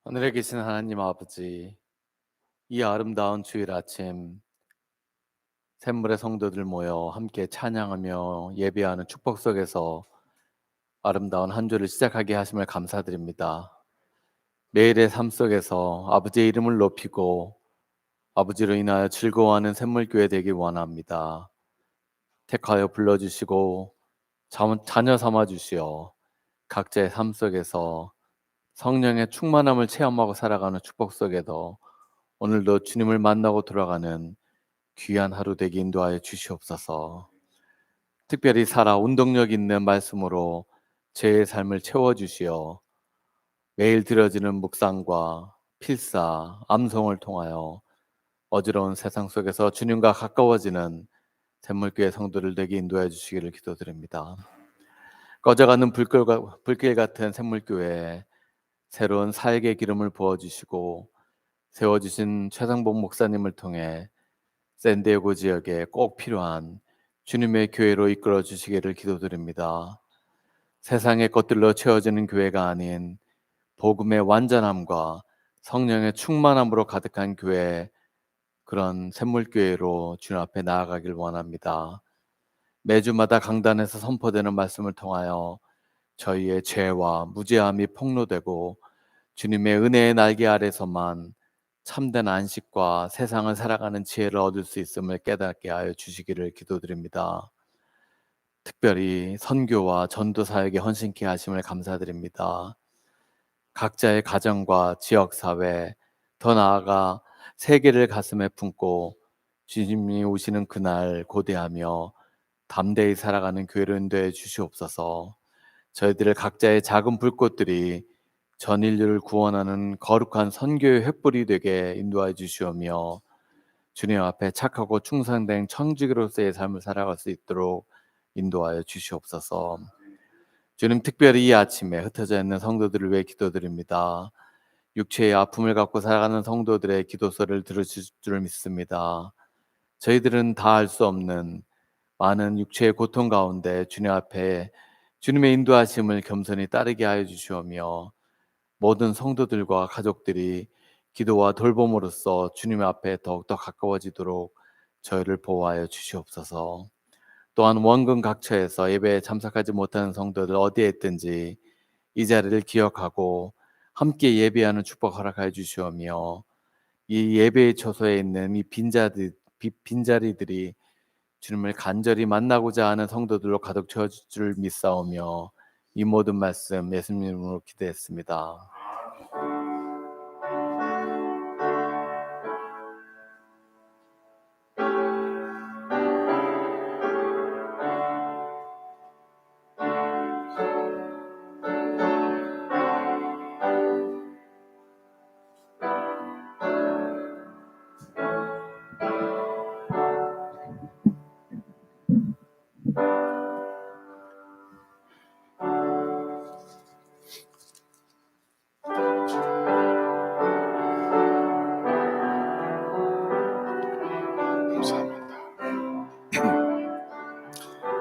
하늘에 계신 하나님 아버지, 이 아름다운 주일 아침 샘물의 성도들 모여 함께 찬양하며 예배하는 축복 속에서 아름다운 한 주를 시작하게 하심을 감사드립니다. 매일의 삶 속에서 아버지의 이름을 높이고 아버지로 인하여 즐거워하는 샘물교회 되길 원합니다. 택하여 불러주시고 자녀 삼아 주시어 각자의 삶 속에서 성령의 충만함을 체험하고 살아가는 축복 속에도 오늘도 주님을 만나고 돌아가는 귀한 하루 되게 인도하여 주시옵소서. 특별히 살아 운동력 있는 말씀으로 제 삶을 채워주시어 매일 드려지는 묵상과 필사, 암송을 통하여 어지러운 세상 속에서 주님과 가까워지는 샘물교회 성도를 되게 인도해 주시기를 기도드립니다. 꺼져가는 불길 같은 샘물교회에 새로운 사역의 기름을 부어주시고 세워주신 최상복 목사님을 통해 샌디에고 지역에 꼭 필요한 주님의 교회로 이끌어 주시기를 기도드립니다. 세상의 것들로 채워지는 교회가 아닌 복음의 완전함과 성령의 충만함으로 가득한 교회, 그런 샘물교회로 주님 앞에 나아가길 원합니다. 매주마다 강단에서 선포되는 말씀을 통하여 저희의 죄와 무죄함이 폭로되고 주님의 은혜의 날개 아래서만 참된 안식과 세상을 살아가는 지혜를 얻을 수 있음을 깨닫게 하여 주시기를 기도드립니다. 특별히 선교와 전도 사역에 헌신케 하심을 감사드립니다. 각자의 가정과 지역사회, 더 나아가 세계를 가슴에 품고 주님이 오시는 그날 고대하며 담대히 살아가는 교회를 인도해 주시옵소서. 저희들의 각자의 작은 불꽃들이 전 인류를 구원하는 거룩한 선교의 횃불이 되게 인도해 주시오며 주님 앞에 착하고 충성된 청지기로서의 삶을 살아갈 수 있도록 인도하여 주시옵소서. 주님, 특별히 이 아침에 흩어져 있는 성도들을 위해 기도드립니다. 육체의 아픔을 갖고 살아가는 성도들의 기도소리를 들으실 줄 믿습니다. 저희들은 다 알 수 없는 많은 육체의 고통 가운데 주님 앞에 주님의 인도하심을 겸손히 따르게 하여 주시오며 모든 성도들과 가족들이 기도와 돌봄으로써 주님 앞에 더욱더 가까워지도록 저희를 보호하여 주시옵소서. 또한 원근 각처에서 예배에 참석하지 못하는 성도들 어디에 있든지 이 자리를 기억하고 함께 예배하는 축복 허락하여 주시오며 이 예배의 처소에 있는 이 빈자리들이 주님을 간절히 만나고자 하는 성도들로 가득 채워질 줄 믿사오며 이 모든 말씀 예수님 이름으로 기도했습니다.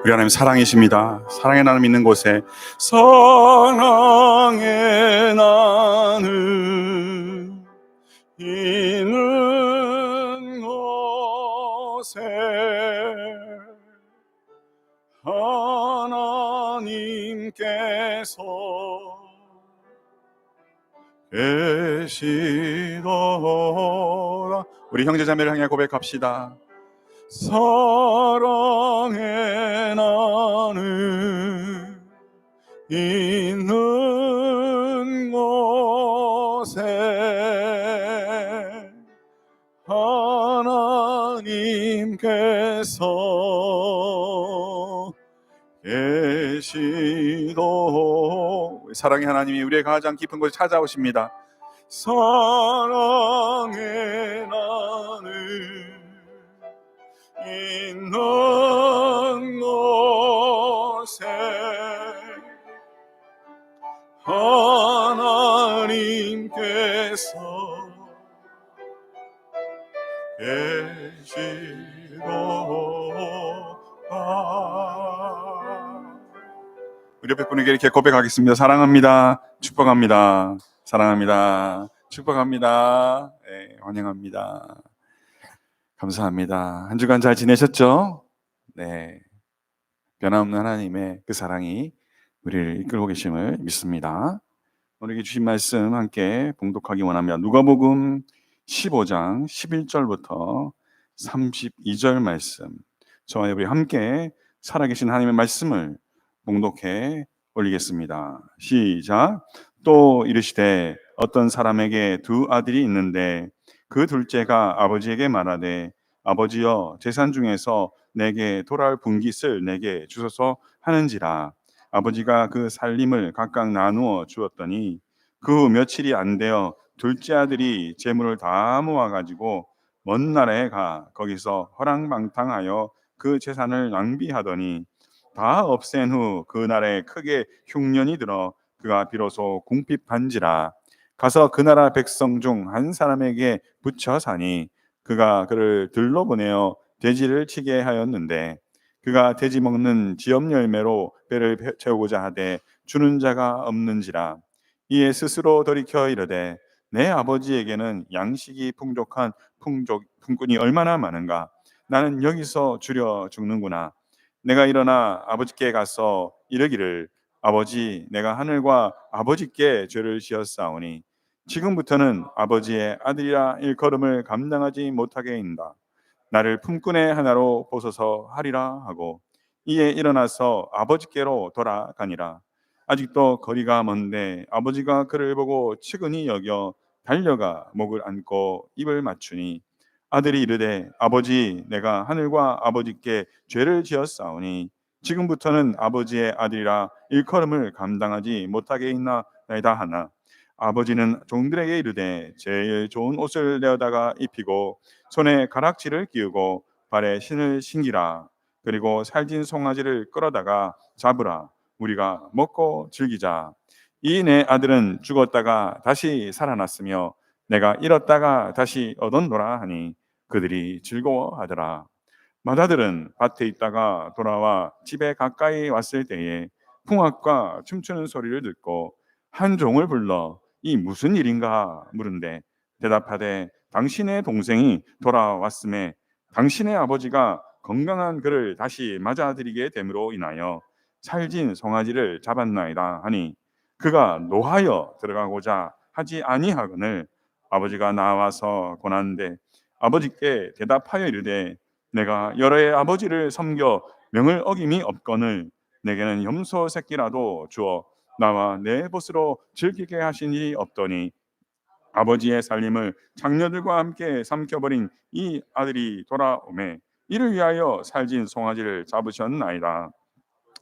우리 하나님 사랑이십니다. 사랑의 나눔 있는 곳에 사랑의 나눔 있는 곳에 하나님께서 계시더라. 우리 형제자매를 향해 고백합시다. 사랑의 나눔 있는 곳에 하나님께서 계시도. 사랑의 하나님이 우리의 가장 깊은 곳에 찾아오십니다. 사랑의 나눔 있는 곳에 하나님께서 계시도다. 우리 옆에 분에게 이렇게 고백하겠습니다. 사랑합니다. 축복합니다. 사랑합니다. 축복합니다. 네, 환영합니다. 감사합니다. 한 주간 잘 지내셨죠? 네. 변함없는 하나님의 그 사랑이 우리를 이끌고 계심을 믿습니다. 오늘 주신 말씀 함께 봉독하기 원하며 누가복음 15장 11절부터 32절 말씀, 저와 우리 함께 살아계신 하나님의 말씀을 봉독해 올리겠습니다. 시작. 또 이르시되 어떤 사람에게 두 아들이 있는데 그 둘째가 아버지에게 말하되 아버지여 재산 중에서 내게 돌아올 분깃을 내게 주소서 하는지라. 아버지가 그 살림을 각각 나누어 주었더니 그 며칠이 안 되어 둘째 아들이 재물을 다 모아 가지고 먼 나라에 가 거기서 허랑방탕하여 그 재산을 낭비하더니 다 없앤 후 그 나라에 크게 흉년이 들어 그가 비로소 궁핍한지라. 가서 그 나라 백성 중 한 사람에게 붙여 사니 그가 그를 들러 보내어 돼지를 치게 하였는데 그가 돼지 먹는 지엽 열매로 배를 채우고자 하되 주는 자가 없는지라. 이에 스스로 돌이켜 이르되 내 아버지에게는 양식이 풍족한 품꾼이 얼마나 많은가. 나는 여기서 줄여 죽는구나. 내가 일어나 아버지께 가서 이르기를 아버지 내가 하늘과 아버지께 죄를 지었사오니 지금부터는 아버지의 아들이라 일컬음을 감당하지 못하게 인다. 나를 품꾼의 하나로 보소서 하리라 하고 이에 일어나서 아버지께로 돌아가니라. 아직도 거리가 먼데 아버지가 그를 보고 측은히 여겨 달려가 목을 안고 입을 맞추니 아들이 이르되 아버지 내가 하늘과 아버지께 죄를 지었사오니 지금부터는 아버지의 아들이라 일컬음을 감당하지 못하게 있나이다 하나 아버지는 종들에게 이르되 제일 좋은 옷을 내어다가 입히고 손에 가락지를 끼우고 발에 신을 신기라. 그리고 살진 송아지를 끌어다가 잡으라. 우리가 먹고 즐기자. 이 내 아들은 죽었다가 다시 살아났으며 내가 잃었다가 다시 얻었노라 하니 그들이 즐거워하더라. 맏아들은 밭에 있다가 돌아와 집에 가까이 왔을 때에 풍악과 춤추는 소리를 듣고 한 종을 불러 이 무슨 일인가 물은데 대답하되 당신의 동생이 돌아왔음에 당신의 아버지가 건강한 그를 다시 맞아들이게 됨으로 인하여 살진 송아지를 잡았나이다 하니 그가 노하여 들어가고자 하지 아니하거늘 아버지가 나와서 고난데 아버지께 대답하여 이르되 내가 여러의 아버지를 섬겨 명을 어김이 없거늘 내게는 염소 새끼라도 주어 나와 내 벗으로 즐기게 하신 일이 없더니 아버지의 살림을 장녀들과 함께 삼켜버린 이 아들이 돌아오매 이를 위하여 살진 송아지를 잡으셨나이다.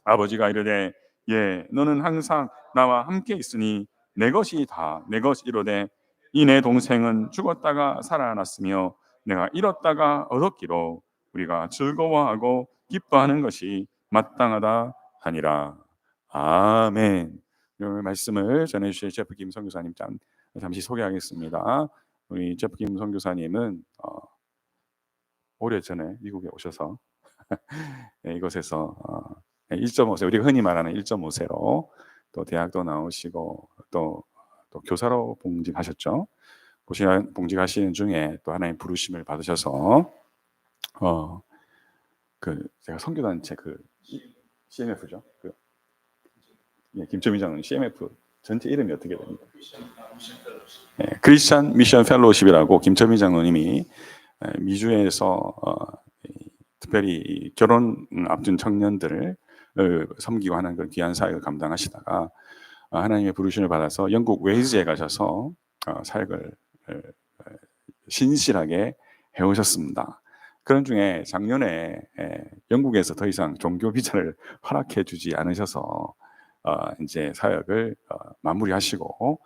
아버지가 이르되 예 너는 항상 나와 함께 있으니 내 것이 다 내 것이로되 이 내 동생은 죽었다가 살아났으며 내가 잃었다가 얻었기로 우리가 즐거워하고 기뻐하는 것이 마땅하다 하니라. 아멘. 오늘 말씀을 전해주실 제프 김 선교사님 잠시 소개하겠습니다. 우리 제프 김 선교사님은 오래전에 미국에 오셔서 이곳에서 1.5세 우리가 흔히 말하는 1.5세로 또 대학도 나오시고 또 교사로 봉직하셨죠. 봉직하시는 중에 또 하나님 부르심을 받으셔서 제가 선교단체 CMF죠. 김철민 장로님 CMF 전체 이름이 어떻게 됩니까? 크리스찬 미션 펠로우십이라고 김철민 장로님이 미주에서 특별히 결혼 앞둔 청년들을 섬기고 하는 그런 귀한 사역을 감당하시다가 하나님의 부르심을 받아서 영국 웨일즈에 가셔서 사역을 신실하게 해오셨습니다. 그런 중에 작년에 영국에서 더 이상 종교 비자를 허락해 주지 않으셔서 이제 사역을 마무리하시고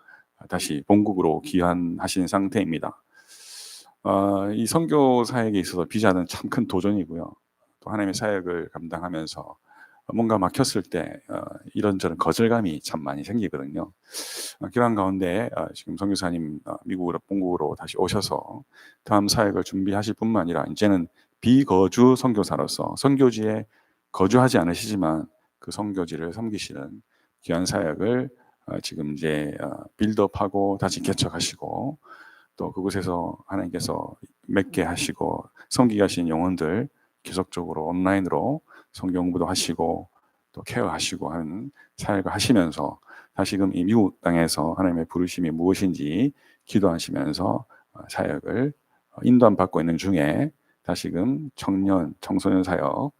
다시 본국으로 귀환하신 상태입니다. 이 선교 사역에 있어서 비자는 참 큰 도전이고요. 또 하나님의 사역을 감당하면서 뭔가 막혔을 때 이런저런 거절감이 참 많이 생기거든요. 그런 가운데 지금 선교사님 미국으로 본국으로 다시 오셔서 다음 사역을 준비하실 뿐만 아니라 이제는 비거주 선교사로서 선교지에 거주하지 않으시지만 그 선교지를 섬기시는 귀한 사역을 지금 이제 빌드업하고 다시 개척하시고 또 그곳에서 하나님께서 맺게 하시고 섬기게 하신 영혼들 계속적으로 온라인으로 성경 공부도 하시고 또 케어하시고 하는 사역을 하시면서 다시금 이 미국 땅에서 하나님의 부르심이 무엇인지 기도하시면서 사역을 인도함 받고 있는 중에 다시금 청년, 청소년 사역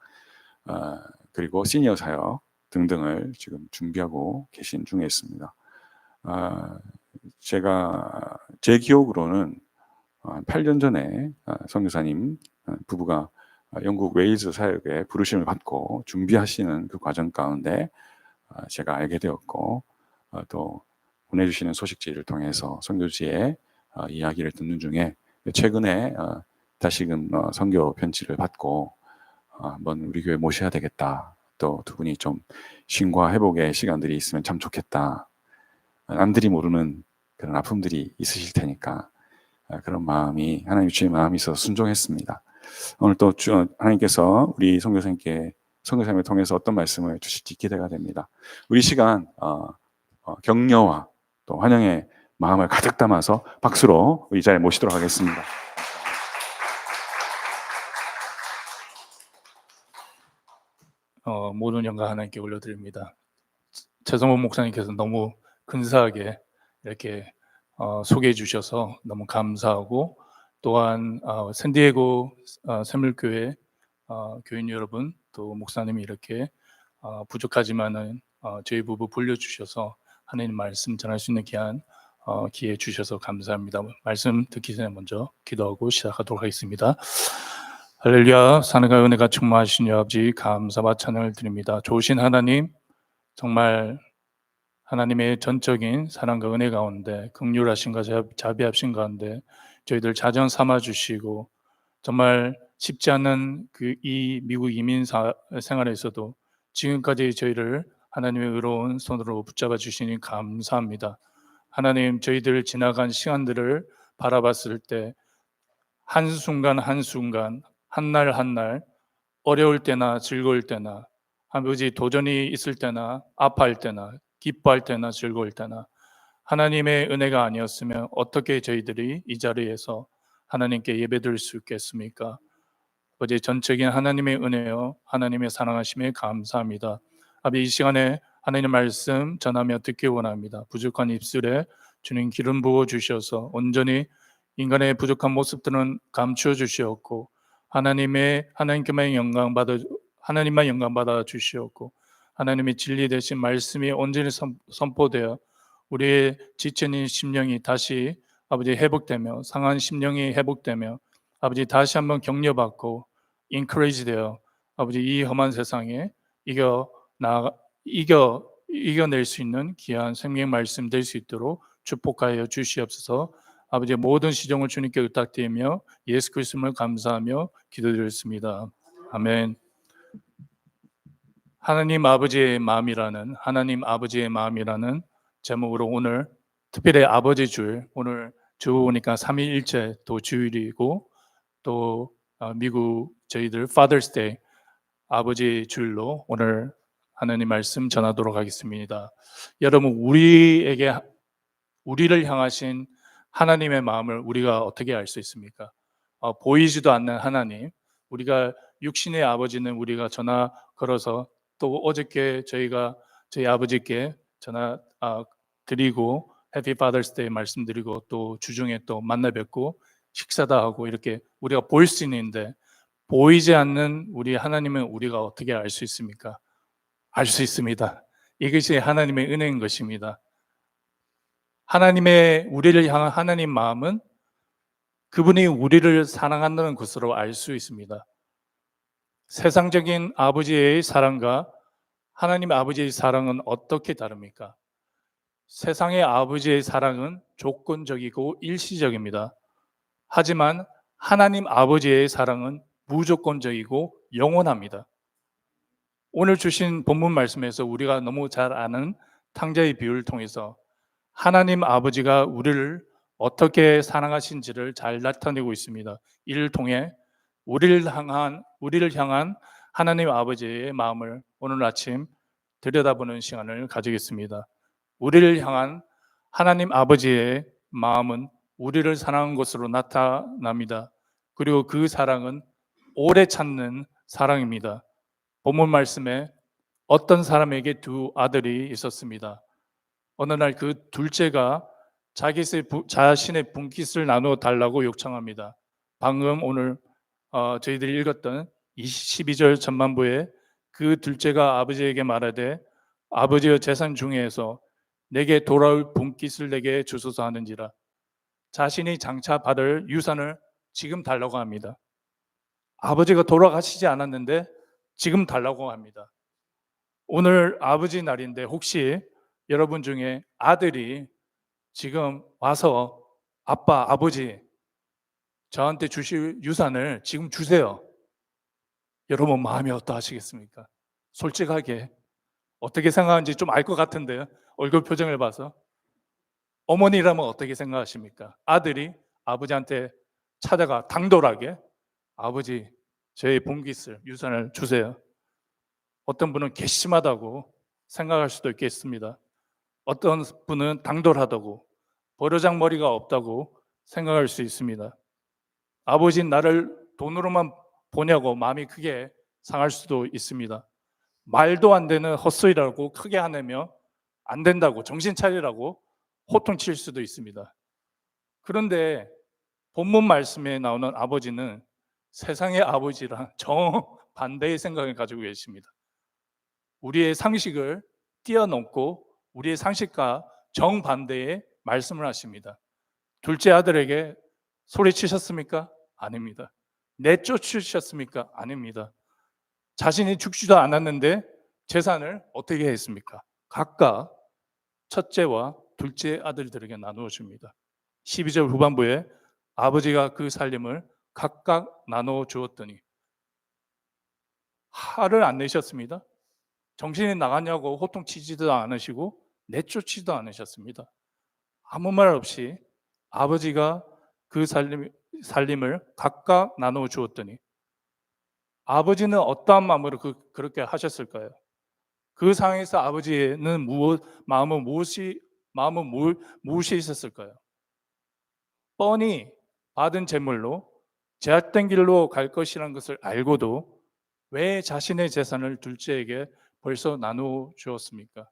그리고 시니어 사역 등등을 지금 준비하고 계신 중에 있습니다. 제가 제 기억으로는 한 8년 전에 선교사님 부부가 영국 웨일즈 사역에 부르심을 받고 준비하시는 그 과정 가운데 제가 알게 되었고 또 보내주시는 소식지를 통해서 선교지의 이야기를 듣는 중에 최근에 다시금 선교 편지를 받고 한번 우리 교회 모셔야 되겠다. 또 두 분이 좀 쉼과 회복의 시간들이 있으면 참 좋겠다. 남들이 모르는 그런 아픔들이 있으실 테니까 그런 마음이 하나님 주신 마음이 있어서 순종했습니다. 오늘 또 하나님께서 우리 선교사님께 선교사님을 통해서 어떤 말씀을 주실지 기대가 됩니다. 우리 시간 격려와 또 환영의 마음을 가득 담아서 박수로 우리 자리에 모시도록 하겠습니다. 모든 영광 하나님께 올려드립니다. 최성원 목사님께서 너무 근사하게 이렇게 소개해 주셔서 너무 감사하고 또한 샌디에고 샘물교회 교인 여러분 또 목사님이 이렇게 부족하지만은 저희 부부 불려주셔서 하나님 말씀 전할 수 있는 귀한 기회 주셔서 감사합니다. 말씀 듣기 전에 먼저 기도하고 시작하도록 하겠습니다. 할렐루야. 사랑과 은혜가 충만하신 아버지 감사와 찬양을 드립니다. 좋으신 하나님, 정말 하나님의 전적인 사랑과 은혜 가운데 긍휼하신가 자비하신 가운데 저희들 자전 삼아 주시고 정말 쉽지 않은 이 미국 이민 생활에서도 지금까지 저희를 하나님의 의로운 손으로 붙잡아 주시니 감사합니다. 하나님, 저희들 지나간 시간들을 바라봤을 때 한순간 한순간 한날 한날 어려울 때나 즐거울 때나 아버지 도전이 있을 때나 아파할 때나 기뻐할 때나 즐거울 때나 하나님의 은혜가 아니었으면 어떻게 저희들이 이 자리에서 하나님께 예배드릴 수 있겠습니까? 아버지 전적인 하나님의 은혜요 하나님의 사랑하심에 감사합니다. 아버지 이 시간에 하나님의 말씀 전하며 듣기 원합니다. 부족한 입술에 주님 기름 부어 주셔서 온전히 인간의 부족한 모습들은 감추어 주시었고 하나님께만 영광 받아 주시었고 하나님의 진리 되신 말씀이 온전히 선포되어 우리의 지쳐진 심령이 다시 아버지 회복되며 상한 심령이 회복되며 아버지 다시 한번 격려받고 인커리지 되어 아버지 이 험한 세상에 이겨낼 수 있는 귀한 생명 말씀 될 수 있도록 축복하여 주시옵소서. 아버지 모든 시종을 주님께 부탁드리며 예수 그리스도를 감사하며 기도드렸습니다. 아멘. 하나님 아버지의 마음이라는 제목으로 오늘 특별히 아버지 주일, 오늘 주 오니까 3.1일째 또 주일이고 또 미국 저희들 Father's Day 아버지 주일로 오늘 하나님 말씀 전하도록 하겠습니다. 여러분 우리를 향하신 하나님의 마음을 우리가 어떻게 알 수 있습니까? 보이지도 않는 하나님, 우리가 육신의 아버지는 우리가 전화 걸어서 또 어저께 저희 아버지께 전화 드리고 해피 파더스 데이 말씀드리고 또 주중에 또 만나 뵙고 식사도 하고 이렇게 우리가 보일 수 있는데 보이지 않는 우리 하나님은 우리가 어떻게 알 수 있습니까? 알 수 있습니다. 이것이 하나님의 은혜인 것입니다. 우리를 향한 하나님 마음은 그분이 우리를 사랑한다는 것으로 알 수 있습니다. 세상적인 아버지의 사랑과 하나님 아버지의 사랑은 어떻게 다릅니까? 세상의 아버지의 사랑은 조건적이고 일시적입니다. 하지만 하나님 아버지의 사랑은 무조건적이고 영원합니다. 오늘 주신 본문 말씀에서 우리가 너무 잘 아는 탕자의 비유를 통해서 하나님 아버지가 우리를 어떻게 사랑하신지를 잘 나타내고 있습니다. 이를 통해 우리를 향한 하나님 아버지의 마음을 오늘 아침 들여다보는 시간을 가지겠습니다. 우리를 향한 하나님 아버지의 마음은 우리를 사랑한 것으로 나타납니다. 그리고 그 사랑은 오래 찾는 사랑입니다. 본문 말씀에 어떤 사람에게 두 아들이 있었습니다. 어느 날 그 둘째가 자신의 분깃을 나누어 달라고 요청합니다. 방금 오늘 저희들이 읽었던 12절 전반부에 그 둘째가 아버지에게 말하되 아버지의 재산 중에서 내게 돌아올 분깃을 내게 주소서 하는지라. 자신이 장차 받을 유산을 지금 달라고 합니다. 아버지가 돌아가시지 않았는데 지금 달라고 합니다. 오늘 아버지 날인데 혹시 여러분 중에 아들이 지금 와서 아빠, 아버지 저한테 주실 유산을 지금 주세요. 여러분 마음이 어떠하시겠습니까? 솔직하게 어떻게 생각하는지 좀 알 것 같은데요. 얼굴 표정을 봐서. 어머니라면 어떻게 생각하십니까? 아들이 아버지한테 찾아가 당돌하게 아버지 저의 분깃을 유산을 주세요. 어떤 분은 괘씸하다고 생각할 수도 있겠습니다. 어떤 분은 당돌하다고 버르장머리가 없다고 생각할 수 있습니다. 아버지는 나를 돈으로만 보냐고 마음이 크게 상할 수도 있습니다. 말도 안 되는 헛소리라고 크게 화내며 안 된다고 정신 차리라고 호통칠 수도 있습니다. 그런데 본문 말씀에 나오는 아버지는 세상의 아버지랑 정반대의 생각을 가지고 계십니다. 우리의 상식을 뛰어넘고 우리의 상식과 정반대의 말씀을 하십니다. 둘째 아들에게 소리치셨습니까? 아닙니다. 내쫓으셨습니까? 아닙니다. 자신이 죽지도 않았는데 재산을 어떻게 했습니까? 각각 첫째와 둘째 아들들에게 나누어 줍니다. 12절 후반부에 아버지가 그 살림을 각각 나누어 주었더니 화를 안 내셨습니다. 정신이 나갔냐고 호통치지도 않으시고 내쫓지도 않으셨습니다. 아무 말 없이 아버지가 그 살림을 각각 나누어 주었더니 아버지는 어떠한 마음으로 그렇게 하셨을까요? 그 상황에서 아버지는 마음은 무엇이 있었을까요? 뻔히 받은 재물로 제약된 길로 갈 것이라는 것을 알고도 왜 자신의 재산을 둘째에게 벌써 나누어 주었습니까?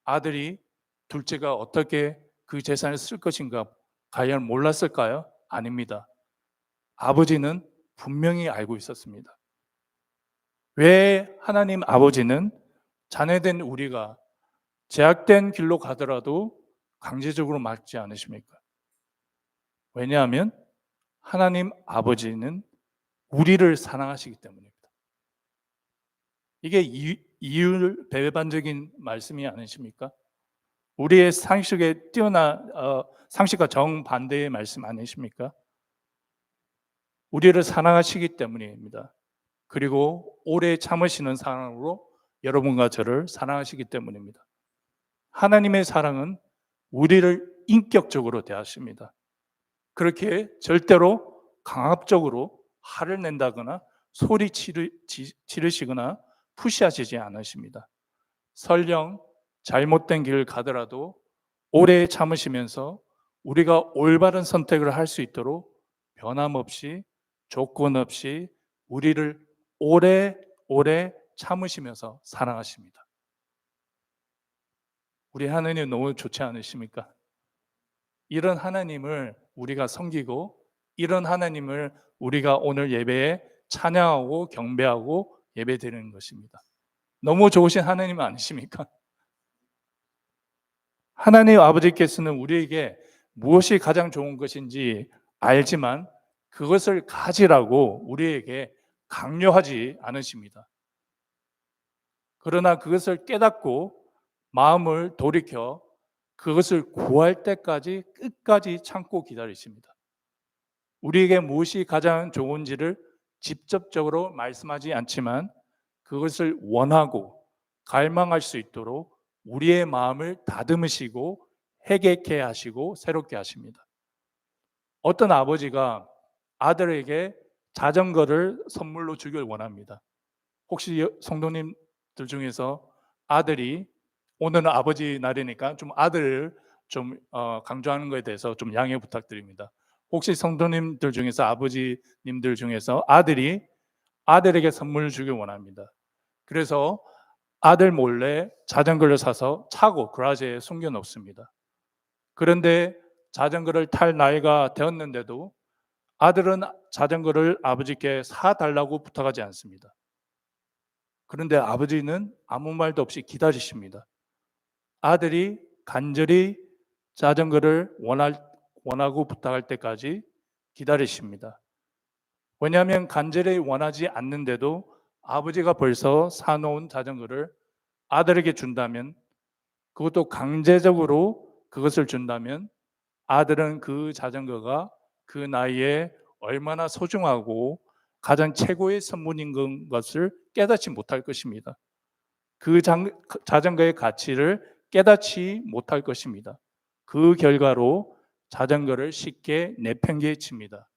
아들이 둘째가 어떻게 그 재산을 쓸 것인가 과연 몰랐을까요? 아닙니다. 아버지는 분명히 알고 있었습니다. 왜 하나님 아버지는 자녀된 우리가 제약된 길로 가더라도 강제적으로 막지 않으십니까? 왜냐하면 하나님 아버지는 우리를 사랑하시기 때문입니다. 이게 이율배반적인 말씀이 아니십니까? 우리의 상식에 상식과 정반대의 말씀 아니십니까? 우리를 사랑하시기 때문입니다. 그리고 오래 참으시는 사랑으로 여러분과 저를 사랑하시기 때문입니다. 하나님의 사랑은 우리를 인격적으로 대하십니다. 그렇게 절대로 강압적으로 화를 낸다거나 소리 지르시거나 푸시하시지 않으십니다. 설령 잘못된 길을 가더라도 오래 참으시면서 우리가 올바른 선택을 할 수 있도록 변함없이 조건 없이 우리를 오래 참으시면서 사랑하십니다. 우리 하나님 너무 좋지 않으십니까? 이런 하나님을 우리가 섬기고 이런 하나님을 우리가 오늘 예배에 찬양하고 경배하고 예배드리는 것입니다. 너무 좋으신 하나님 아니십니까? 하나님 아버지께서는 우리에게 무엇이 가장 좋은 것인지 알지만 그것을 가지라고 우리에게 강요하지 않으십니다. 그러나 그것을 깨닫고 마음을 돌이켜 그것을 구할 때까지 끝까지 참고 기다리십니다. 우리에게 무엇이 가장 좋은지를 직접적으로 말씀하지 않지만 그것을 원하고 갈망할 수 있도록 우리의 마음을 다듬으시고 해결케 하시고 새롭게 하십니다. 어떤 아버지가 아들에게 자전거를 선물로 주길 원합니다. 혹시 성도님들 중에서 아들이 오늘은 아버지 날이니까 좀 아들을 좀 강조하는 것에 대해서 좀 양해 부탁드립니다. 혹시 성도님들 중에서 아버지님들 중에서 아들이 아들에게 선물을 주길 원합니다. 그래서 아들 몰래 자전거를 사서 차고 그라지에 숨겨 놓습니다. 그런데 자전거를 탈 나이가 되었는데도 아들은 자전거를 아버지께 사달라고 부탁하지 않습니다. 그런데 아버지는 아무 말도 없이 기다리십니다. 아들이 간절히 자전거를 원하고 부탁할 때까지 기다리십니다. 왜냐하면 간절히 원하지 않는데도 아버지가 벌써 사놓은 자전거를 아들에게 준다면, 그것도 강제적으로 그것을 준다면 아들은 그 자전거가 그 나이에 얼마나 소중하고 가장 최고의 선물인 것을 깨닫지 못할 것입니다. 그 자전거의 가치를 깨닫지 못할 것입니다. 그 결과로 자전거를 쉽게 내팽개칩니다.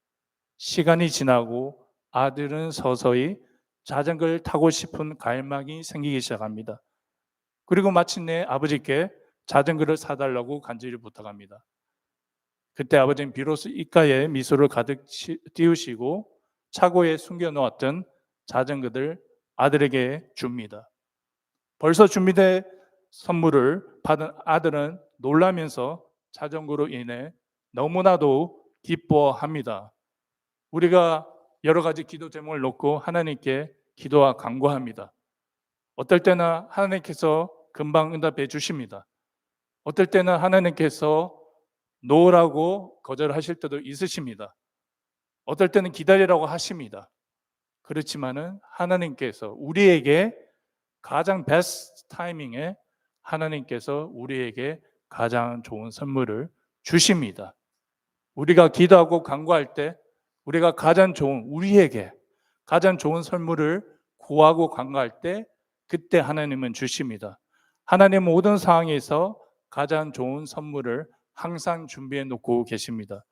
시간이 지나고 아들은 서서히 자전거를 타고 싶은 갈망이 생기기 시작합니다. 그리고 마침내 아버지께 자전거를 사달라고 간절히 부탁합니다. 그때 아버지는 비로소 입가에 미소를 가득 띄우시고 차고에 숨겨놓았던 자전거를 아들에게 줍니다. 벌써 준비된 선물을 받은 아들은 놀라면서 자전거로 인해 너무나도 기뻐합니다. 우리가 여러 가지 기도 제목을 놓고 하나님께 기도와 간구합니다. 어떨 때는 하나님께서 금방 응답해 주십니다. 어떨 때는 하나님께서 놓으라고 거절하실 때도 있으십니다. 어떨 때는 기다리라고 하십니다. 그렇지만은 하나님께서 우리에게 가장 베스트 타이밍에 하나님께서 우리에게 가장 좋은 선물을 주십니다. 우리가 기도하고 간구할 때 우리가 우리에게 가장 좋은 선물을 구하고 간구할 때 그때 하나님은 주십니다. 하나님 모든 상황에서 가장 좋은 선물을 항상 준비해 놓고 계십니다.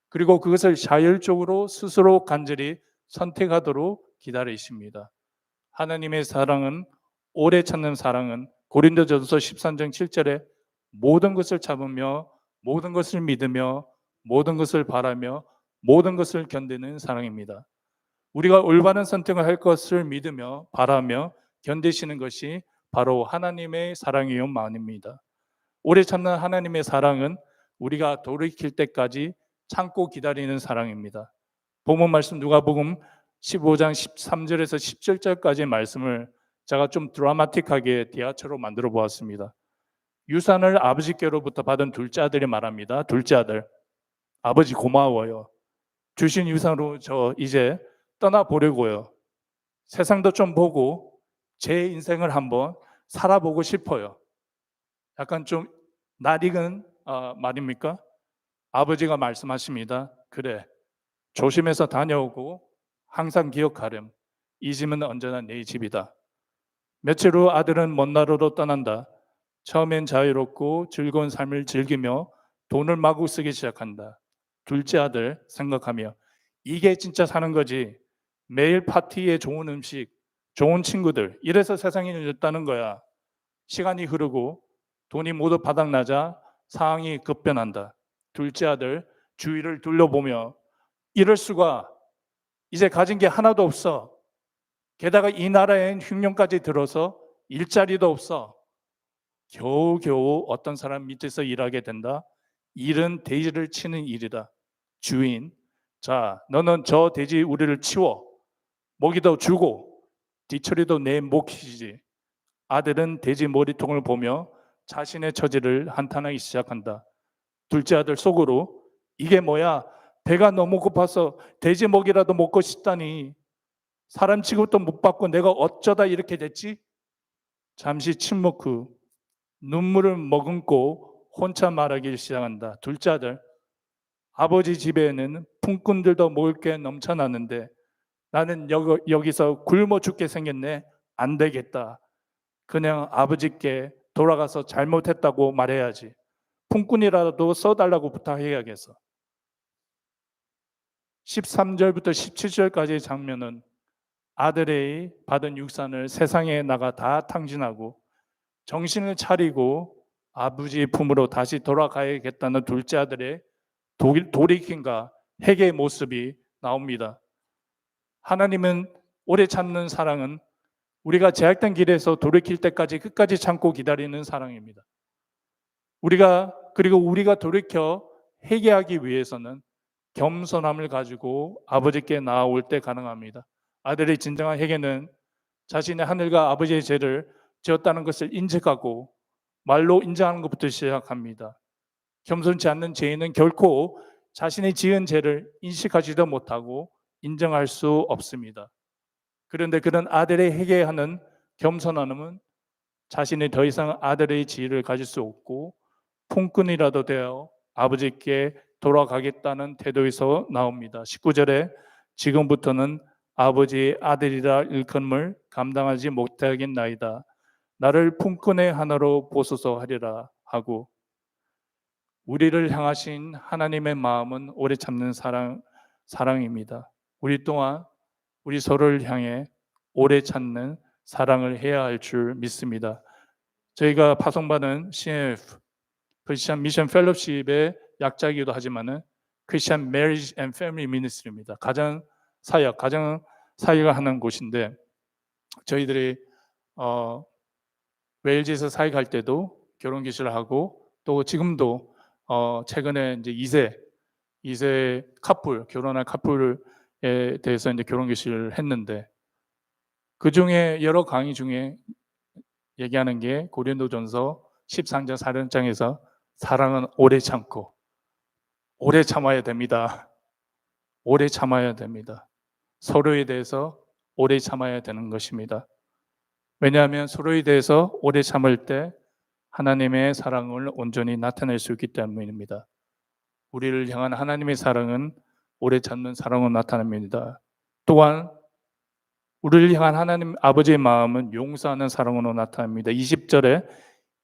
그리고 그것을 자율적으로 스스로 간절히 선택하도록 기다리십니다. 하나님의 사랑은, 오래 찾는 사랑은 고린도전서 13장 7절에 모든 것을 참으며 모든 것을 믿으며 모든 것을 바라며 모든 것을 견디는 사랑입니다. 우리가 올바른 선택을 할 것을 믿으며 바라며 견디시는 것이 바로 하나님의 사랑이옵나옵니다. 오래 참는 하나님의 사랑은 우리가 돌이킬 때까지 참고 기다리는 사랑입니다. 본문 말씀 누가복음 15장 13절에서 17절까지의 말씀을 제가 좀 드라마틱하게 디아처로 만들어 보았습니다. 유산을 아버지께로부터 받은 둘째 아들이 말합니다. 둘째 아들, 아버지 고마워요. 주신 유산으로 저 이제 떠나보려고요. 세상도 좀 보고 제 인생을 한번 살아보고 싶어요. 약간 좀 낯익은 말입니까? 아버지가 말씀하십니다. 그래, 조심해서 다녀오고 항상 기억하렴. 이 집은 언제나 내 집이다. 며칠 후 아들은 먼 나라로 떠난다. 처음엔 자유롭고 즐거운 삶을 즐기며 돈을 마구 쓰기 시작한다. 둘째 아들 생각하며 이게 진짜 사는 거지. 매일 파티에 좋은 음식, 좋은 친구들, 이래서 세상이 열렸다는 거야. 시간이 흐르고 돈이 모두 바닥나자 상황이 급변한다. 둘째 아들 주위를 둘러보며 이럴 수가, 이제 가진 게 하나도 없어. 게다가 이 나라엔 흉년까지 들어서 일자리도 없어. 겨우겨우 어떤 사람 밑에서 일하게 된다. 일은 돼지를 치는 일이다. 주인, 자, 너는 저 돼지 우리를 치워. 먹이도 주고 뒤처리도 내 몫이지. 아들은 돼지 머리통을 보며 자신의 처지를 한탄하기 시작한다. 둘째 아들 속으로 이게 뭐야? 배가 너무 고파서 돼지 먹이라도 먹고 싶다니. 사람 취급도 못 받고 내가 어쩌다 이렇게 됐지? 잠시 침묵 후 눈물을 머금고 혼자 말하기 시작한다. 둘째 아들, 아버지 집에는 품꾼들도 먹을 게 넘쳐나는데 나는 여기서 굶어 죽게 생겼네. 안 되겠다. 그냥 아버지께 돌아가서 잘못했다고 말해야지. 품꾼이라도 써달라고 부탁해야겠어. 13절부터 17절까지의 장면은 아들이 받은 육산을 세상에 나가 다 탕진하고 정신을 차리고 아버지의 품으로 다시 돌아가야겠다는 둘째 아들의 돌이킴과 회개의 모습이 나옵니다. 하나님은 오래 참는 사랑은 우리가 제약된 길에서 돌이킬 때까지 끝까지 참고 기다리는 사랑입니다. 그리고 우리가 돌이켜 회개하기 위해서는 겸손함을 가지고 아버지께 나아올 때 가능합니다. 아들의 진정한 회개는 자신의 하늘과 아버지의 죄를 지었다는 것을 인식하고 말로 인정하는 것부터 시작합니다. 겸손치 않는 죄인은 결코 자신이 지은 죄를 인식하지도 못하고 인정할 수 없습니다. 그런데 그런 아들의 회개하는 겸손함은 자신이 더 이상 아들의 지위를 가질 수 없고 품꾼이라도 되어 아버지께 돌아가겠다는 태도에서 나옵니다. 19절에 지금부터는 아버지의 아들이라 일컬음을 감당하지 못하겠나이다. 나를 품꾼의 하나로 보소서 하리라 하고, 우리를 향하신 하나님의 마음은 오래 참는 사랑입니다. 우리 또한 우리 서로를 향해 오래 참는 사랑을 해야 할 줄 믿습니다. 저희가 파송받은 CF 크리스천 미션 펠로십의 약자이기도 하지만은 크리스천 메리지 앤 패밀리 미니스트리입니다. 가정 사역을 하는 곳인데, 저희들이 웨일즈에서 사역할 때도 결혼 기술을 하고, 또 지금도 최근에 이제 2세 커플, 결혼할 커플에 대해서 이제 결혼 기술을 했는데, 그 중에 여러 강의 중에 얘기하는 게 고린도전서 13장 4장에서 사랑은 오래 참고, 오래 참아야 됩니다. 오래 참아야 됩니다. 서로에 대해서 오래 참아야 되는 것입니다. 왜냐하면 서로에 대해서 오래 참을 때 하나님의 사랑을 온전히 나타낼 수 있기 때문입니다. 우리를 향한 하나님의 사랑은 오래 참는 사랑으로 나타납니다. 또한 우리를 향한 하나님 아버지의 마음은 용서하는 사랑으로 나타납니다. 20절에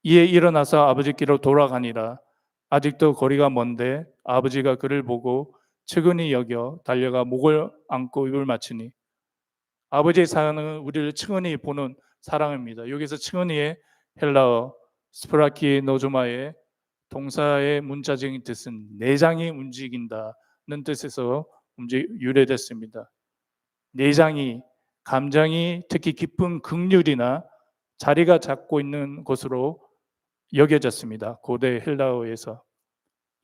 이에 일어나서 아버지께로 돌아가니라. 아직도 거리가 먼데 아버지가 그를 보고 측은히 여겨 달려가 목을 안고 입을 맞추니. 아버지의 사랑은 우리를 측은히 보는 사랑입니다. 여기서 측은히의 헬라어 스프라키노조마의 동사의 문자적인 뜻은 내장이 움직인다는 뜻에서 유래됐습니다. 내장이, 감정이 특히 깊은 긍휼이나 자리가 잡고 있는 것으로 여겨졌습니다. 고대 헬라어에서.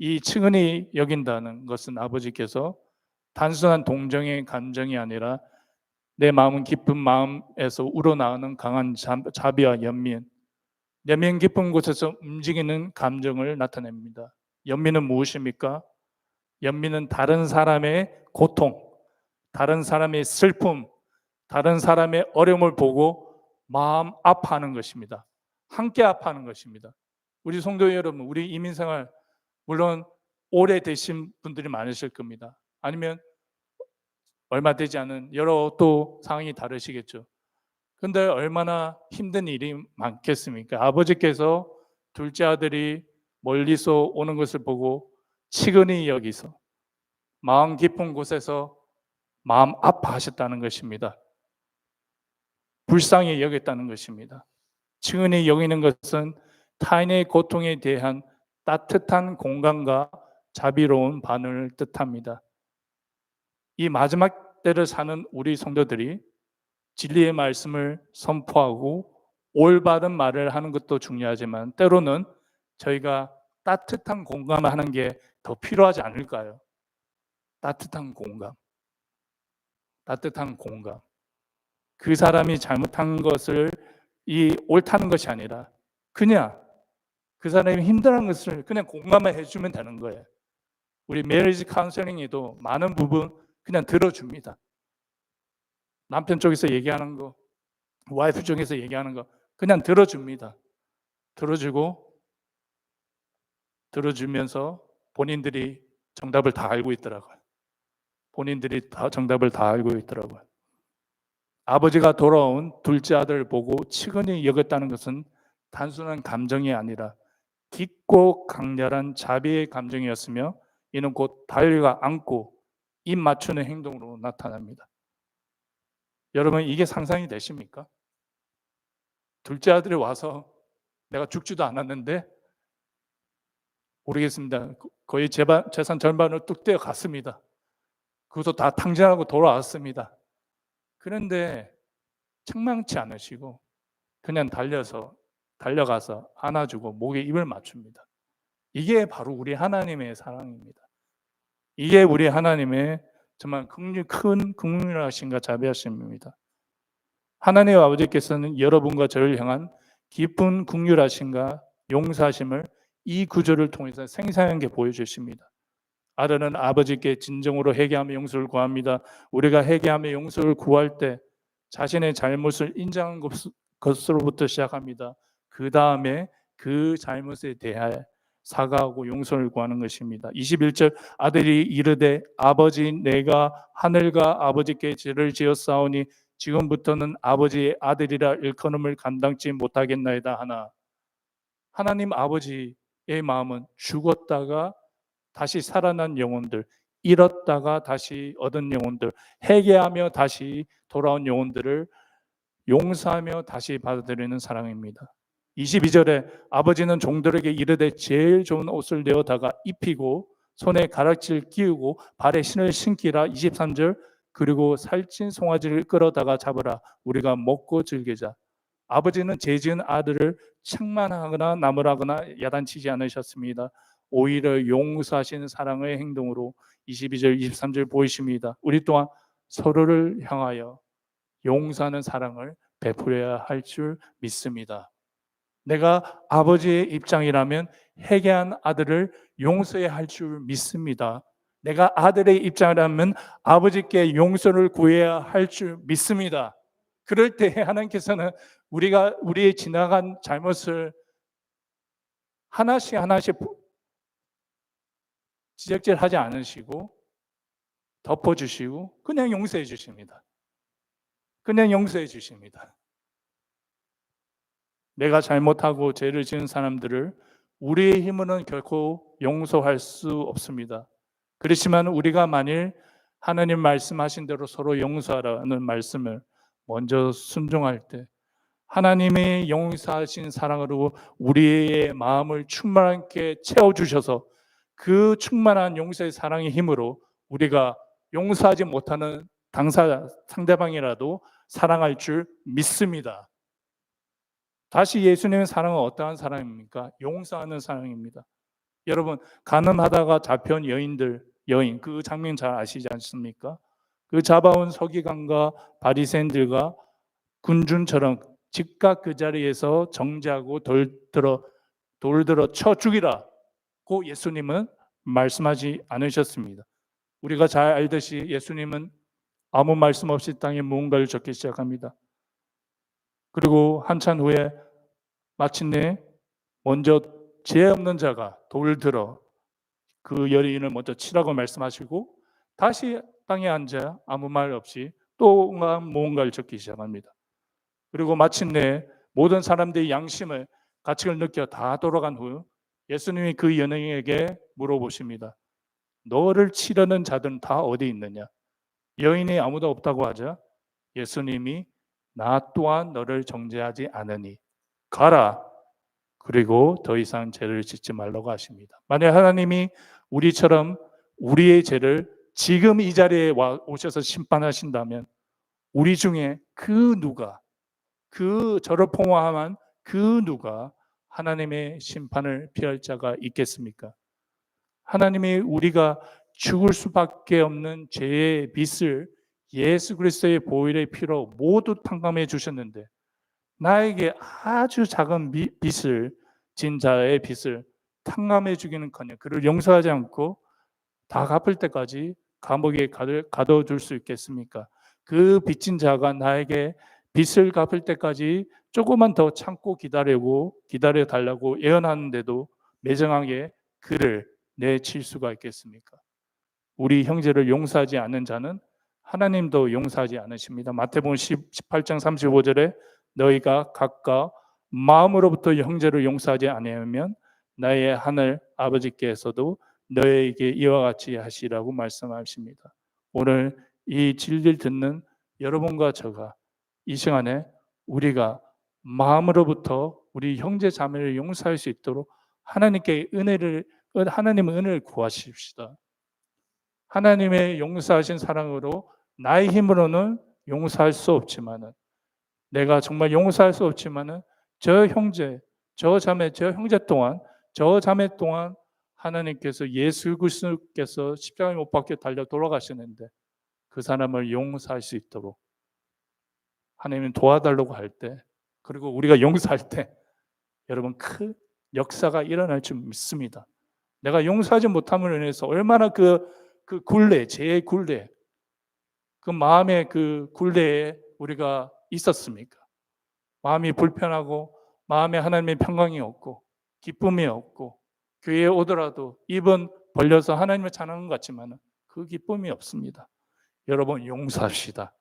이 측은히 여긴다는 것은 아버지께서 단순한 동정의 감정이 아니라 내 마음은 깊은 마음에서 우러나오는 강한 자비와 연민 깊은 곳에서 움직이는 감정을 나타냅니다. 연민은 무엇입니까? 연민은 다른 사람의 고통, 다른 사람의 슬픔, 다른 사람의 어려움을 보고 마음 아파하는 것입니다. 함께 아파하는 것입니다. 우리 성도 여러분, 우리 이민생활 물론 오래 되신 분들이 많으실 겁니다. 아니면 얼마 되지 않은 여러 또 상황이 다르시겠죠. 그런데 얼마나 힘든 일이 많겠습니까? 아버지께서 둘째 아들이 멀리서 오는 것을 보고 측은히 여기서 마음 깊은 곳에서 마음 아파하셨다는 것입니다. 불쌍히 여겼다는 것입니다. 측은히 여기는 것은 타인의 고통에 대한 따뜻한 공감과 자비로운 반응을 뜻합니다. 이 마지막 때를 사는 우리 성도들이 진리의 말씀을 선포하고 올바른 말을 하는 것도 중요하지만 때로는 저희가 따뜻한 공감을 하는 게 더 필요하지 않을까요? 따뜻한 공감. 그 사람이 잘못한 것을 옳다는 것이 아니라 그냥 그 사람이 힘들어하는 것을 그냥 공감을 해주면 되는 거예요. 우리 메리지 카운셀링에도 많은 부분 그냥 들어줍니다. 남편 쪽에서 얘기하는 거, 와이프 쪽에서 얘기하는 거 그냥 들어줍니다. 들어주면서 본인들이 정답을 다 알고 있더라고요. 아버지가 돌아온 둘째 아들을 보고 측은히 여겼다는 것은 단순한 감정이 아니라 깊고 강렬한 자비의 감정이었으며 이는 곧 달려가 안고 입 맞추는 행동으로 나타납니다. 여러분, 이게 상상이 되십니까? 둘째 아들이 와서 내가 죽지도 않았는데 모르겠습니다. 거의 재산 절반을 뚝 떼어 갔습니다. 그것도 다 탕진하고 돌아왔습니다. 그런데 책망치 않으시고 그냥 달려가서 안아주고 목에 입을 맞춥니다. 이게 바로 우리 하나님의 사랑입니다. 이게 우리 하나님의 정말 큰 긍휼하심과 자비하심입니다. 하나님 아버지께서는 여러분과 저를 향한 깊은 긍휼하심과 용서하심을 이 구절을 통해서 생생하게 보여주십니다. 아들은 아버지께 진정으로 회개하며 용서를 구합니다. 우리가 회개하며 용서를 구할 때 자신의 잘못을 인정한 것으로부터 시작합니다. 그 다음에 그 잘못에 대하여 사과하고 용서를 구하는 것입니다. 21절 아들이 이르되 아버지 내가 하늘과 아버지께 죄를 지었사오니 지금부터는 아버지의 아들이라 일컬음을 감당치 못하겠나이다 하나. 하나님 아버지의 마음은 죽었다가 다시 살아난 영혼들, 잃었다가 다시 얻은 영혼들, 회개하며 다시 돌아온 영혼들을 용서하며 다시 받아들이는 사랑입니다. 22절에 아버지는 종들에게 이르되 제일 좋은 옷을 내어다가 입히고 손에 가락지를 끼우고 발에 신을 신기라. 23절 그리고 살찐 송아지를 끌어다가 잡으라. 우리가 먹고 즐기자. 아버지는 죄지은 아들을 책망하거나 나무라거나 야단치지 않으셨습니다. 오히려 용서하시는 사랑의 행동으로 22절 23절 보이십니다. 우리 또한 서로를 향하여 용서하는 사랑을 베풀어야 할 줄 믿습니다. 내가 아버지의 입장이라면 회개한 아들을 용서해야 할 줄 믿습니다. 내가 아들의 입장이라면 아버지께 용서를 구해야 할 줄 믿습니다. 그럴 때 하나님께서는 우리의 지나간 잘못을 하나씩 지적질하지 않으시고 덮어주시고 그냥 용서해 주십니다. 그냥 용서해 주십니다. 내가 잘못하고 죄를 지은 사람들을 우리의 힘으로는 결코 용서할 수 없습니다. 그렇지만 우리가 만일 하나님 말씀하신 대로 서로 용서하라는 말씀을 먼저 순종할 때 하나님의 용서하신 사랑으로 우리의 마음을 충만하게 채워주셔서 그 충만한 용서의 사랑의 힘으로 우리가 용서하지 못하는 상대방이라도 사랑할 줄 믿습니다. 다시 예수님의 사랑은 어떠한 사랑입니까? 용서하는 사랑입니다. 여러분 간음하다가 잡혀온 여인 그 장면 잘 아시지 않습니까? 그 잡아온 서기관과 바리새인들과 군중처럼 즉각 그 자리에서 정죄하고 돌 들어 쳐 죽이라고 예수님은 말씀하지 않으셨습니다. 우리가 잘 알듯이 예수님은 아무 말씀 없이 땅에 무언가를 적기 시작합니다. 그리고 한참 후에 마침내 먼저 죄 없는 자가 돌 들어 그 여인을 먼저 치라고 말씀하시고 다시 땅에 앉아 아무 말 없이 또 무언가를 적기 시작합니다. 그리고 마침내 모든 사람들의 양심을 가책을 느껴 다 돌아간 후 예수님이 그 여인에게 물어보십니다. 너를 치려는 자들은 다 어디 있느냐? 여인이 아무도 없다고 하자 예수님이 나 또한 너를 정죄하지 않으니 가라. 그리고 더 이상 죄를 짓지 말라고 하십니다. 만약 하나님이 우리처럼 우리의 죄를 지금 이 자리에 오셔서 심판하신다면 우리 중에 저를 포함한 그 누가 하나님의 심판을 피할 자가 있겠습니까? 하나님이 우리가 죽을 수밖에 없는 죄의 빚을 예수 그리스도의 보혈의 피로 모두 탕감해 주셨는데 나에게 아주 작은 빚을 진 자의 빚을 탕감해 주기는커녕 그를 용서하지 않고 다 갚을 때까지 감옥에 가둬둘 수 있겠습니까? 그 빚진 자가 나에게 빚을 갚을 때까지 조금만 더 참고 기다려 달라고 예언하는데도 매정하게 그를 내칠 수가 있겠습니까? 우리 형제를 용서하지 않는 자는 하나님도 용서하지 않으십니다. 마태복음 18장 35절에 너희가 각각 마음으로부터 형제를 용서하지 아니하면 나의 하늘 아버지께서도 너희에게 이와 같이 하시라고 말씀하십니다. 오늘 이 진리를 듣는 여러분과 저가 이 시간에 우리가 마음으로부터 우리 형제 자매를 용서할 수 있도록 하나님의 은혜를 구하십시다. 하나님의 용서하신 사랑으로 나의 힘으로는 용서할 수 없지만은, 내가 정말 용서할 수 없지만은 저 형제, 저 자매, 저 자매 동안 하나님께서 예수 그리스도께서 십자가에 못 박혀 달려 돌아가시는데 그 사람을 용서할 수 있도록 하나님은 도와달라고 할 때, 그리고 우리가 용서할 때 여러분 큰 역사가 일어날 줄 믿습니다. 내가 용서하지 못함으로 인해서 얼마나 그 굴레, 제 굴레, 그 마음의 그 굴레에 우리가 있었습니까? 마음이 불편하고 마음에 하나님의 평강이 없고 기쁨이 없고 교회에 오더라도 입은 벌려서 하나님을 찬양하는 것 같지만 그 기쁨이 없습니다. 여러분 용서합시다.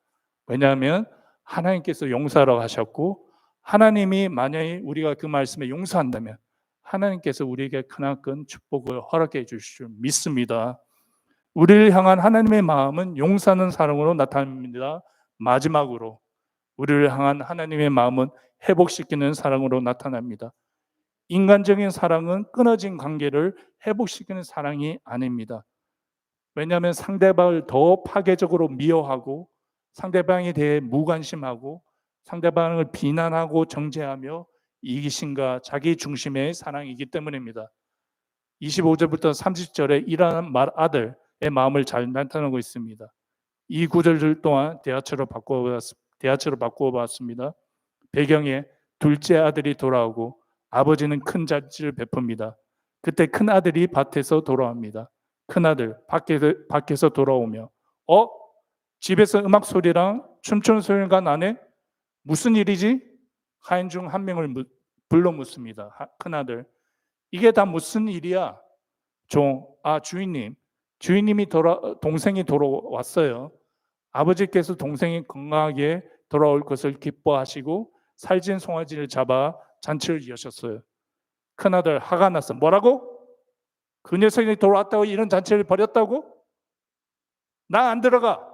왜냐하면 하나님께서 용서하라고 하셨고, 하나님이 만약에 우리가 그 말씀에 용서한다면 하나님께서 우리에게 크나큰 축복을 허락해 주실 줄 믿습니다. 우리를 향한 하나님의 마음은 용서하는 사랑으로 나타납니다. 마지막으로 우리를 향한 하나님의 마음은 회복시키는 사랑으로 나타납니다. 인간적인 사랑은 끊어진 관계를 회복시키는 사랑이 아닙니다. 왜냐하면 상대방을 더 파괴적으로 미워하고 상대방에 대해 무관심하고 상대방을 비난하고 정죄하며 이기심과 자기 중심의 사랑이기 때문입니다. 25절부터 30절에 일하는 아들의 마음을 잘 나타내고 있습니다. 이 구절들 또한 대화처로 바꾸어 봤습니다. 배경에 둘째 아들이 돌아오고 아버지는 큰 잔치를 베풉니다. 그때 큰 아들이 밭에서 돌아옵니다. 큰 아들 밖에서 돌아오며 집에서 음악 소리랑 춤추는 소리가 나네? 무슨 일이지? 하인 중 한 명을 불러 묻습니다. 큰 아들, 이게 다 무슨 일이야? 주인님이 동생이 돌아왔어요. 아버지께서 동생이 건강하게 돌아올 것을 기뻐하시고 살찐 송아지를 잡아 잔치를 여셨어요. 큰아들 화가 났어. 뭐라고? 그 녀석이 돌아왔다고 이런 잔치를 벌였다고? 나 안 들어가.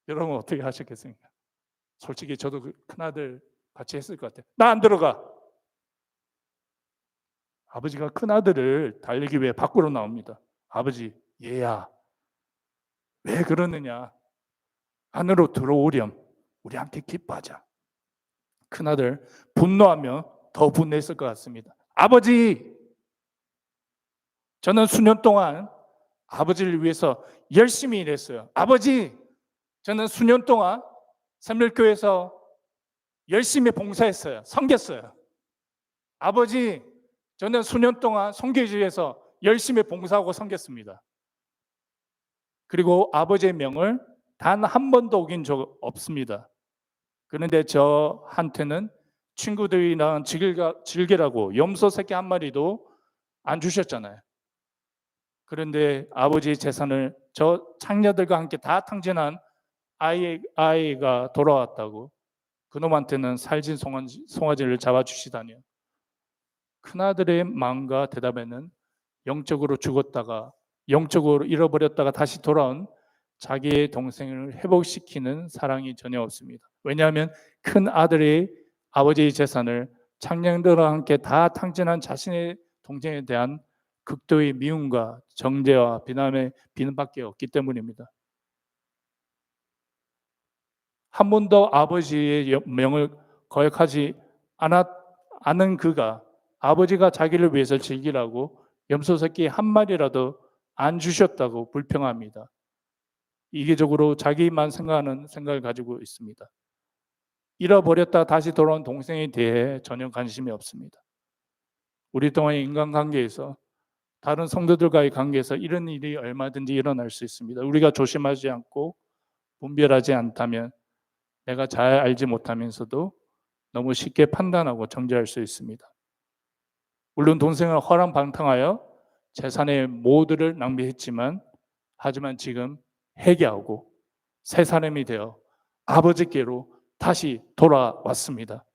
여러분 어떻게 하셨겠습니까? 솔직히 저도 그 큰아들 같이 했을 것 같아요. 나 안 들어가. 아버지가 큰아들을 달래기 위해 밖으로 나옵니다. 아버지, 얘야, 왜 그러느냐? 안으로 들어오렴. 우리 함께 기뻐하자. 큰아들 분노하며 더 분노했을 것 같습니다. 아버지, 저는 수년 동안 아버지를 위해서 열심히 일했어요. 아버지, 저는 수년 동안 샘물교회에서 열심히 봉사했어요. 섬겼어요. 아버지, 저는 수년 동안 선교지에서 열심히 봉사하고 섬겼습니다. 그리고 아버지의 명을 단 한 번도 어긴 적 없습니다. 그런데 저한테는 친구들이랑 즐기라고 염소 새끼 한 마리도 안 주셨잖아요. 그런데 아버지의 재산을 저 창녀들과 함께 다 탕진한 아이가 돌아왔다고 그놈한테는 살찐 송아지를 잡아주시다니요. 큰아들의 마음과 대답에는 영적으로 죽었다가 영적으로 잃어버렸다가 다시 돌아온 자기의 동생을 회복시키는 사랑이 전혀 없습니다. 왜냐하면 큰 아들이 아버지의 재산을 창녀들과 함께 다 탕진한 자신의 동생에 대한 극도의 미움과 정죄와 비난밖에 없기 때문입니다. 한 번도 아버지의 명을 거역하지 않은 그가 아버지가 자기를 위해서 즐기라고 염소 새끼 한 마리라도 안 주셨다고 불평합니다. 이기적으로 자기만 생각하는 생각을 가지고 있습니다. 잃어버렸다 다시 돌아온 동생에 대해 전혀 관심이 없습니다. 우리 동안의 인간관계에서 다른 성도들과의 관계에서 이런 일이 얼마든지 일어날 수 있습니다. 우리가 조심하지 않고 분별하지 않다면 내가 잘 알지 못하면서도 너무 쉽게 판단하고 정죄할 수 있습니다. 물론 동생을 허랑방탕하여 재산의 모두를 낭비했지만 하지만 지금 회개하고 새 사람이 되어 아버지께로 다시 돌아왔습니다.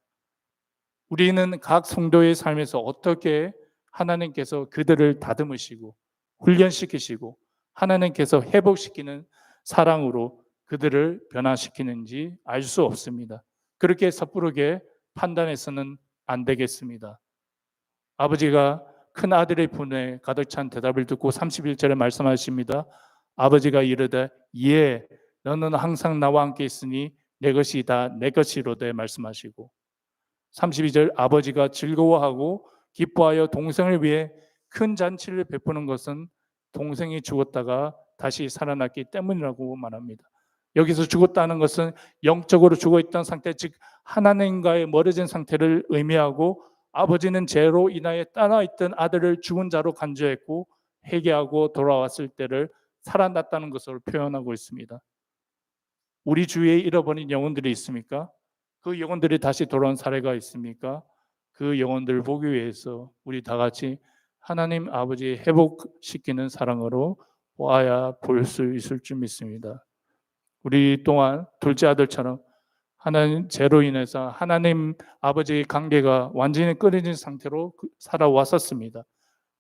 우리는 각 성도의 삶에서 어떻게 하나님께서 그들을 다듬으시고 훈련시키시고 하나님께서 회복시키는 사랑으로 그들을 변화시키는지 알 수 없습니다. 그렇게 섣부르게 판단해서는 안 되겠습니다. 아버지가 큰 아들의 분에 가득 찬 대답을 듣고 31절에 말씀하십니다. 아버지가 이르되 예, 너는 항상 나와 함께 있으니 내 것이 다 내 것이로되 말씀하시고 32절 아버지가 즐거워하고 기뻐하여 동생을 위해 큰 잔치를 베푸는 것은 동생이 죽었다가 다시 살아났기 때문이라고 말합니다. 여기서 죽었다는 것은 영적으로 죽어있던 상태, 즉 하나님과의 멀어진 상태를 의미하고 아버지는 죄로 인하여 떠나있던 아들을 죽은 자로 간주했고 회개하고 돌아왔을 때를 살아났다는 것으로 표현하고 있습니다. 우리 주위에 잃어버린 영혼들이 있습니까? 그 영혼들이 다시 돌아온 사례가 있습니까? 그 영혼들을 보기 위해서 우리 다 같이 하나님 아버지의 회복시키는 사랑으로 와야 볼 수 있을 줄 믿습니다. 우리 또한 둘째 아들처럼 하나님 죄로 인해서 하나님 아버지의 관계가 완전히 끊어진 상태로 살아왔었습니다.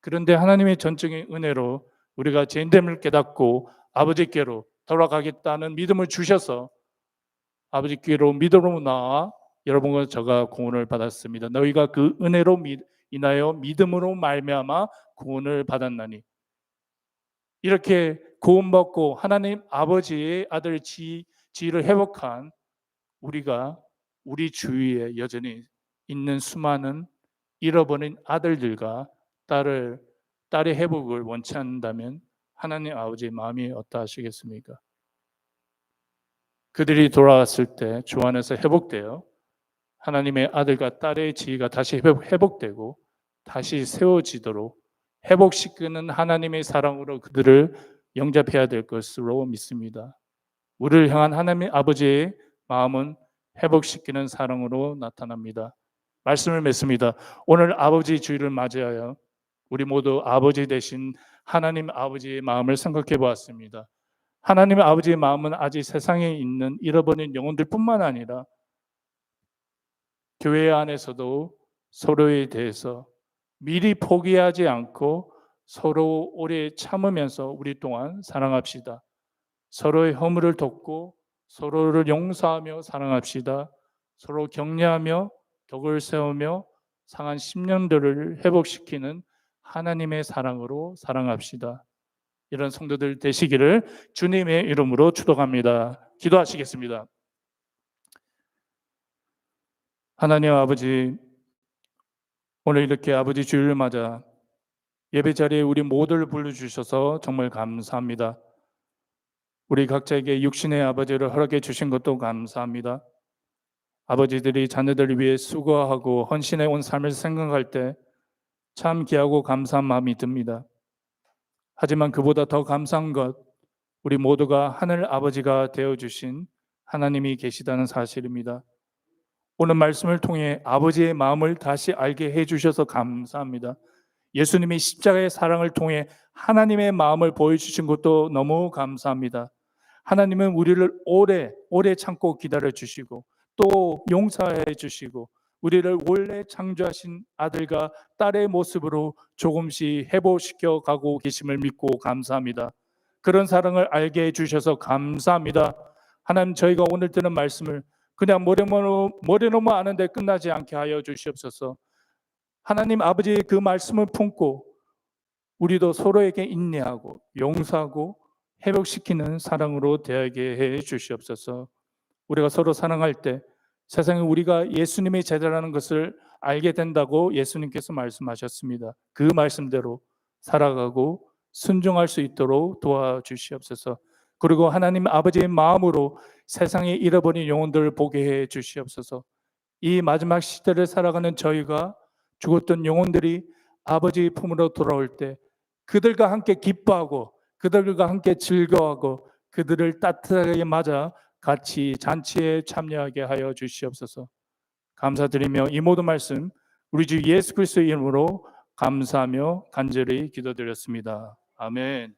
그런데 하나님의 전적인 은혜로 우리가 죄인됨을 깨닫고 아버지께로 돌아가겠다는 믿음을 주셔서 아버지께로 믿음으로 나와 여러분과 저가 구원을 받았습니다. 너희가 그 은혜로 인하여 믿음으로 말미암아 구원을 받았나니 이렇게 구원받고 하나님 아버지의 아들 지위를 회복한 우리가 우리 주위에 여전히 있는 수많은 잃어버린 아들들과 딸의 회복을 원치 않는다면 하나님 아버지의 마음이 어떠하시겠습니까? 그들이 돌아왔을 때 주 안에서 회복되어 하나님의 아들과 딸의 지위가 다시 회복되고 다시 세워지도록 회복시키는 하나님의 사랑으로 그들을 영접해야 될 것으로 믿습니다. 우리를 향한 하나님 아버지의 마음은 회복시키는 사랑으로 나타납니다. 말씀을 맺습니다. 오늘 아버지 주일을 맞이하여 우리 모두 아버지 되신 하나님 아버지의 마음을 생각해 보았습니다. 하나님 아버지의 마음은 아직 세상에 있는 잃어버린 영혼들뿐만 아니라 교회 안에서도 서로에 대해서 미리 포기하지 않고 서로 오래 참으면서 우리 또한 사랑합시다. 서로의 허물을 돕고 서로를 용서하며 사랑합시다. 서로 격려하며 덕을 세우며 상한 심령들을 회복시키는 하나님의 사랑으로 사랑합시다. 이런 성도들 되시기를 주님의 이름으로 축복합니다. 기도하시겠습니다. 하나님 아버지, 오늘 이렇게 아버지 주일을 맞아 예배 자리에 우리 모두를 불러주셔서 정말 감사합니다. 우리 각자에게 육신의 아버지를 허락해 주신 것도 감사합니다. 아버지들이 자녀들을 위해 수고하고 헌신해 온 삶을 생각할 때 참 귀하고 감사한 마음이 듭니다. 하지만 그보다 더 감사한 것, 우리 모두가 하늘 아버지가 되어주신 하나님이 계시다는 사실입니다. 오늘 말씀을 통해 아버지의 마음을 다시 알게 해주셔서 감사합니다. 예수님이 십자가의 사랑을 통해 하나님의 마음을 보여주신 것도 너무 감사합니다. 하나님은 우리를 오래 참고 기다려주시고 또 용서해 주시고 우리를 원래 창조하신 아들과 딸의 모습으로 조금씩 회복시켜 가고 계심을 믿고 감사합니다. 그런 사랑을 알게 해주셔서 감사합니다. 하나님, 저희가 오늘 듣는 말씀을 그냥 머리로만 아는데 끝나지 않게 하여 주시옵소서. 하나님 아버지의 그 말씀을 품고 우리도 서로에게 인내하고 용서하고 회복시키는 사랑으로 대하게 해 주시옵소서. 우리가 서로 사랑할 때 세상에 우리가 예수님의 제자라는 것을 알게 된다고 예수님께서 말씀하셨습니다. 그 말씀대로 살아가고 순종할 수 있도록 도와주시옵소서. 그리고 하나님 아버지의 마음으로 세상에 잃어버린 영혼들을 보게 해 주시옵소서. 이 마지막 시대를 살아가는 저희가 죽었던 영혼들이 아버지의 품으로 돌아올 때 그들과 함께 기뻐하고 그들과 함께 즐거워하고 그들을 따뜻하게 맞아 같이 잔치에 참여하게 하여 주시옵소서. 감사드리며 이 모든 말씀 우리 주 예수 그리스도의 이름으로 감사하며 간절히 기도드렸습니다. 아멘.